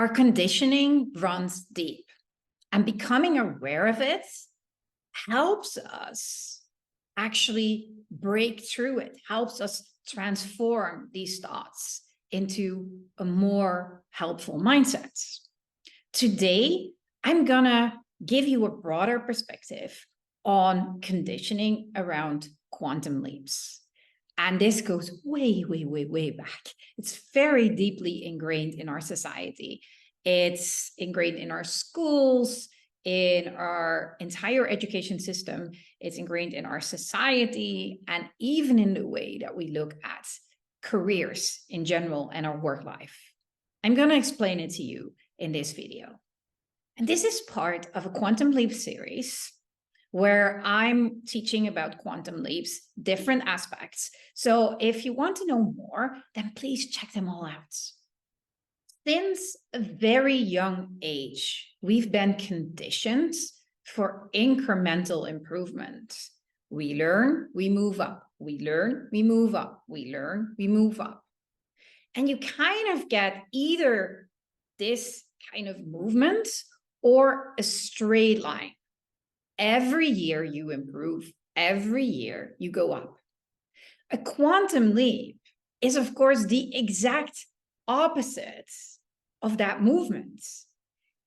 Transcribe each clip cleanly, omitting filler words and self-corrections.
Our conditioning runs deep, and becoming aware of it helps us actually break through it, helps us transform these thoughts into a more helpful mindset. Today, I'm gonna give you a broader perspective on conditioning around quantum leaps. And this goes way, way, way, way back. It's very deeply ingrained in our society. It's ingrained in our schools, in our entire education system. It's ingrained in our society, and even in the way that we look at careers in general and our work life. I'm going to explain it to you in this video. And this is part of a quantum leap series where I'm teaching about quantum leaps, different aspects. So if you want to know more, then please check them all out. Since a very young age, we've been conditioned for incremental improvement. We learn, we move up. We learn, we move up. We learn, we move up. And you kind of get either this kind of movement or a straight line. Every year you improve, every year you go up. A quantum leap is, of course, the exact opposite of that movement.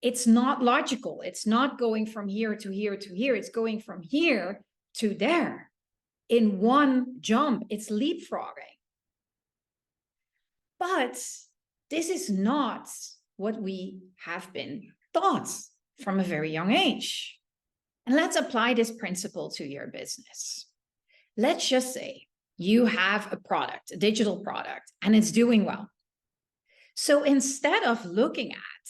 It's not logical. It's not going from here to here to here. It's going from here to there. In one jump, it's leapfrogging. But this is not what we have been taught from a very young age. And let's apply this principle to your business. Let's just say you have a product, a digital product, and it's doing well. So instead of looking at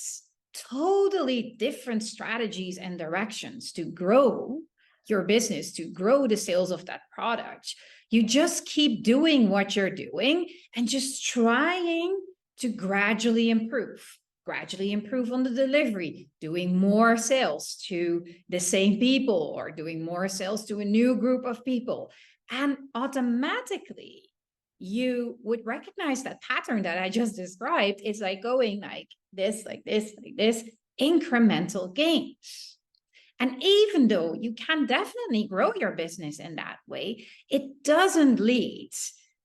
totally different strategies and directions to grow your business, to grow the sales of that product, you just keep doing what you're doing and just trying to gradually improve on the delivery, doing more sales to the same people or doing more sales to a new group of people. And automatically you would recognize that pattern that I just described. It's like going like this, like this, like this, incremental gains. And even though you can definitely grow your business in that way, it doesn't lead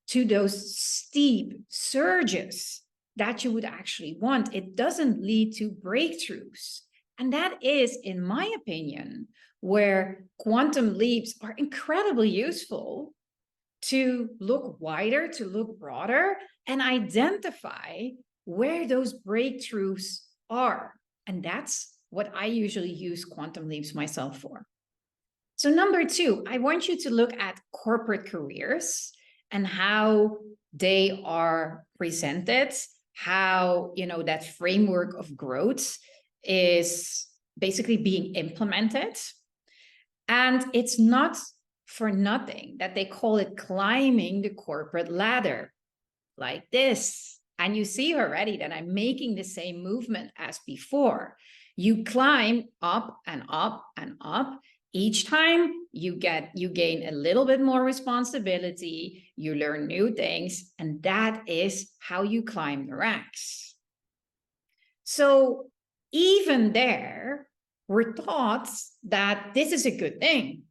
to those steep surges that you would actually want. It doesn't lead to breakthroughs. And that is, in my opinion, where quantum leaps are incredibly useful to look wider, to look broader, and identify where those breakthroughs are. And that's what I usually use quantum leaps myself for. So number two, I want you to look at corporate careers and how they are presented, how, that framework of growth is basically being implemented. And it's not for nothing that they call it climbing the corporate ladder like this. And you see already that I'm making the same movement as before. You climb up and up and up. Each time you gain a little bit more responsibility, you learn new things, and that is how you climb the ranks. So even there, we're taught that this is a good thing.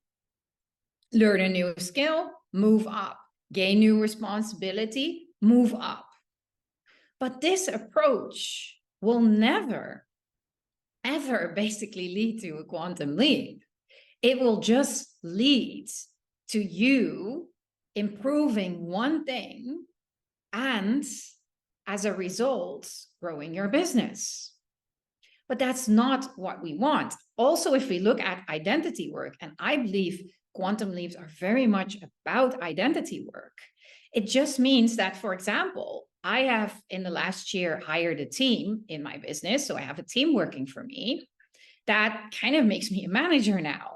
Learn a new skill, move up. Gain new responsibility, move up. But this approach will never, ever basically lead to a quantum leap. It will just lead to you improving one thing and, as a result, growing your business. But that's not what we want. Also, if we look at identity work, and I believe quantum leaps are very much about identity work, it just means that, for example, I have in the last year hired a team in my business. So I have a team working for me that kind of makes me a manager now.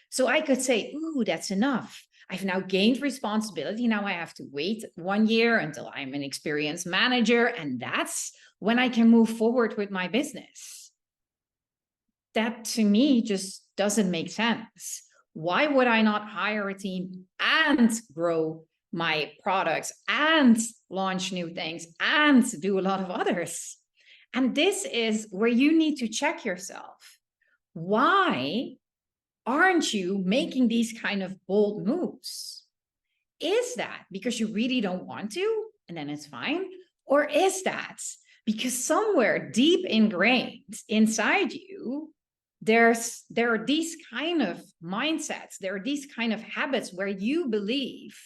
So I could say, ooh, that's enough. I've now gained responsibility. Now I have to wait 1 year until I'm an experienced manager. And that's when I can move forward with my business. That to me just doesn't make sense. Why would I not hire a team and grow my products and launch new things and do a lot of others? And this is where you need to check yourself. Why aren't you making these kind of bold moves? Is that because you really don't want to, and then it's fine? Or is that because somewhere deep ingrained inside you, there are these kind of mindsets, there are these kind of habits where you believe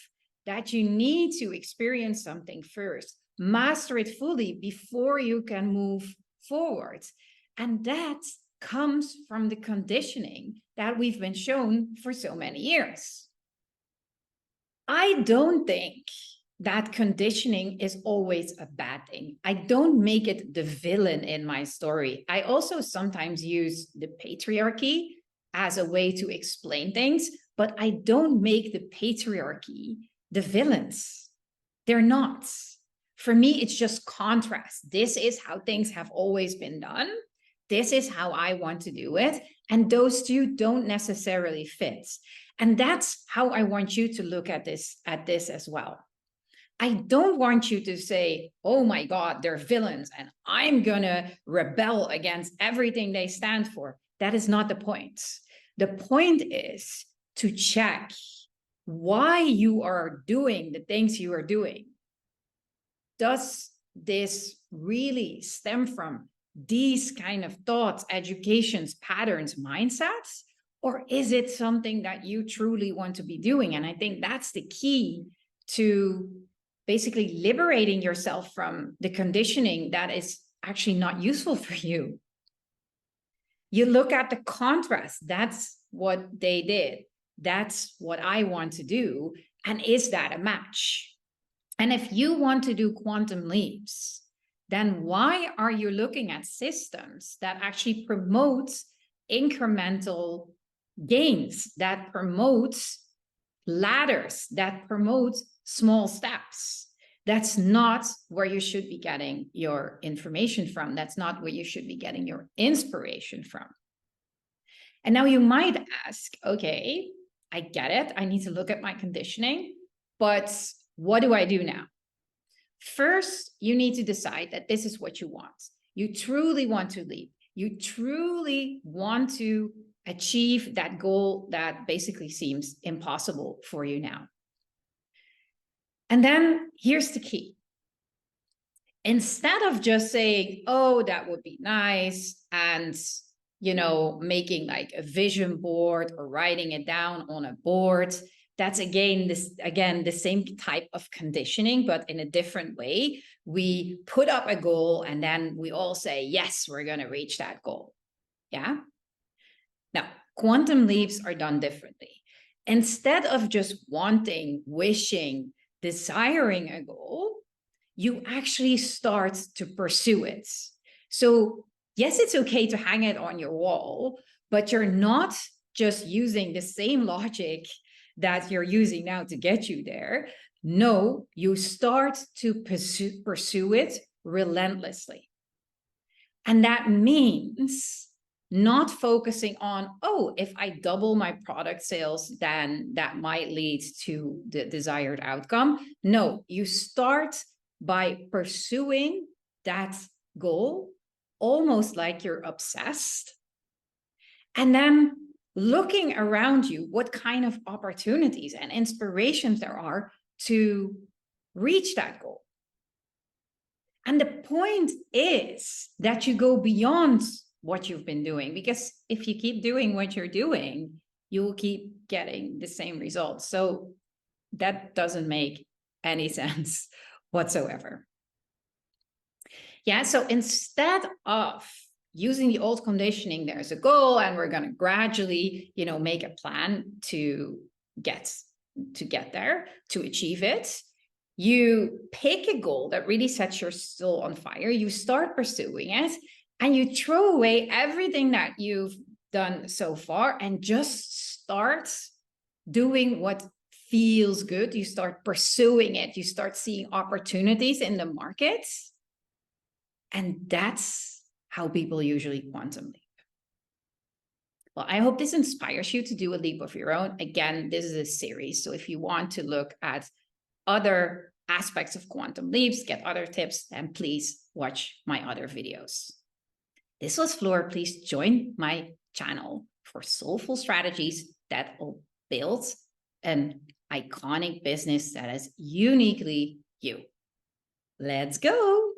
that you need to experience something first, master it fully before you can move forward. And that comes from the conditioning that we've been shown for so many years. I don't think that conditioning is always a bad thing. I don't make it the villain in my story. I also sometimes use the patriarchy as a way to explain things, but I don't make the patriarchy the villains. They're not. For me, it's just contrast. This is how things have always been done. This is how I want to do it. And those two don't necessarily fit. And that's how I want you to look at this as well. I don't want you to say, oh my God, they're villains and I'm going to rebel against everything they stand for. That is not the point. The point is to check why you are doing the things you are doing. Does this really stem from these kind of thoughts, educations, patterns, mindsets? Or is it something that you truly want to be doing? And I think that's the key to basically liberating yourself from the conditioning that is actually not useful for you. You look at the contrast. That's what they did. That's what I want to do. And is that a match? And if you want to do quantum leaps, then why are you looking at systems that actually promote incremental gains, that promotes ladders, that promotes small steps? That's not where you should be getting your information from. That's not where you should be getting your inspiration from. And now you might ask, okay, I get it. I need to look at my conditioning, but what do I do now? First, you need to decide that this is what you want. You truly want to leap. You truly want to achieve that goal that basically seems impossible for you now. And then here's the key. Instead of just saying, oh, that would be nice, and making like a vision board or writing it down on a board, that's again the same type of conditioning, but in a different way. We put up a goal and then we all say, yes, we're going to reach that goal. Yeah. Now, quantum leaps are done differently. Instead of just wanting, wishing, desiring a goal, you actually start to pursue it. So yes, it's okay to hang it on your wall, but you're not just using the same logic that you're using now to get you there. No, you start to pursue it relentlessly. And that means not focusing on, oh, if I double my product sales, then that might lead to the desired outcome. No, you start by pursuing that goal almost like you're obsessed. And then looking around you, what kind of opportunities and inspirations there are to reach that goal. And the point is that you go beyond what you've been doing, because if you keep doing what you're doing, you will keep getting the same results. So that doesn't make any sense whatsoever. Yeah, so instead of using the old conditioning, there's a goal and we're going to gradually, make a plan to get there, to achieve it. You pick a goal that really sets your soul on fire. You start pursuing it and you throw away everything that you've done so far and just start doing what feels good. You start pursuing it. You start seeing opportunities in the market. And that's how people usually quantum leap. Well, I hope this inspires you to do a leap of your own. Again, this is a series. So if you want to look at other aspects of quantum leaps, get other tips, then please watch my other videos. This was Floor. Please join my channel for soulful strategies that will build an iconic business that is uniquely you. Let's go.